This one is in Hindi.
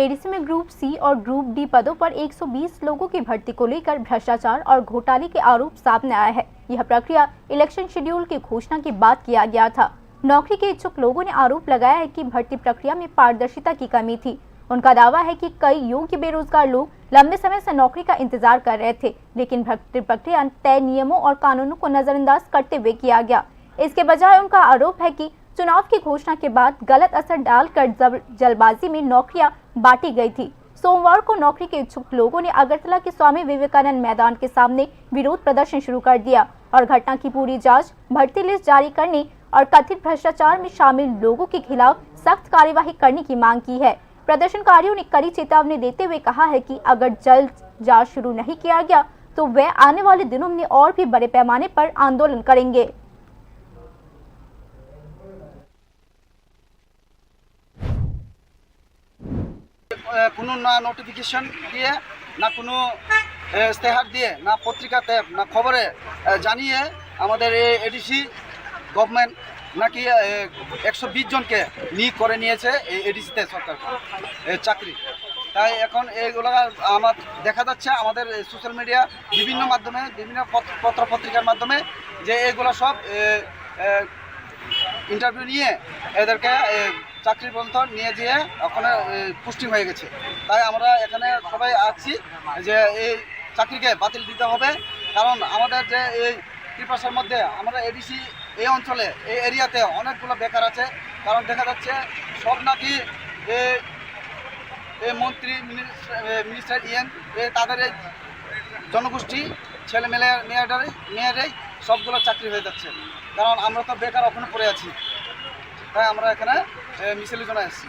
एडीसी में ग्रुप सी और ग्रुप डी पदों पर 120 लोगों की भर्ती को लेकर भ्रष्टाचार और घोटाले के आरोप सामने आया है। यह प्रक्रिया इलेक्शन शेड्यूल की घोषणा के बाद किया गया था। नौकरी के इच्छुक लोगों ने आरोप लगाया है कि भर्ती प्रक्रिया में पारदर्शिता की कमी थी। उनका दावा है कि कई योग्य बेरोजगार लोग लंबे समय से नौकरी का इंतजार कर रहे थे, लेकिन भर्ती प्रक्रिया तय नियमों और कानूनों को नजरअंदाज करते हुए किया गया। इसके बजाय उनका आरोप है कि चुनाव की घोषणा के बाद गलत असर डालकर जल्दबाजी में नौकरियां बांटी गई थी। सोमवार को नौकरी के इच्छुक लोगों ने अगरतला के स्वामी विवेकानंद मैदान के सामने विरोध प्रदर्शन शुरू कर दिया और घटना की पूरी जांच, भर्ती लिस्ट जारी करने और कथित भ्रष्टाचार में शामिल लोगों के खिलाफ सख्त कार्यवाही करने की मांग की है। प्रदर्शनकारियों ने कड़ी चेतावनी देते हुए कहा है कि अगर जल्द जांच शुरू नहीं किया गया तो वे आने वाले दिनों में और भी बड़े पैमाने पर आंदोलन करेंगे। কোনো না নোটিফিকেশন দিয়ে না কোনো ইশতেহার দিয়ে না পত্রিকাতে না খবরে জানিয়ে আমাদের এই এডিসি গভর্নমেন্ট নাকি 120 জনকে নিয়োগ করে নিয়েছে এই এডিসিতে সরকার চাকরি। তাই এখন এইগুলো আমার দেখা যাচ্ছে আমাদের সোশ্যাল মিডিয়া বিভিন্ন মাধ্যমে বিভিন্ন পত্র পত্রিকার মাধ্যমে যে এইগুলো সব ইন্টারভিউ নিয়ে এদেরকে চাকরির পর্যন্ত নিয়ে যেয়ে ওখানে পোস্টিং হয়ে গেছে। তাই আমরা এখানে সবাই আছি যে এই চাকরিকে বাতিল দিতে হবে, কারণ আমাদের যে এই ত্রিপাশার মধ্যে আমরা এডিসি এই অঞ্চলে এই এরিয়াতে অনেকগুলো বেকার আছে। কারণ দেখা যাচ্ছে সব নাকি এই মন্ত্রী মিনিস্টার তাদের এই জনগোষ্ঠী ছেলে মেয়েরাই সবগুলো চাকরি হয়ে যাচ্ছে। কারণ আমরা তো বেকার ওখানে পড়ে আছি, তাই আমরা এখানে মিছিলে জন্য এসেছি।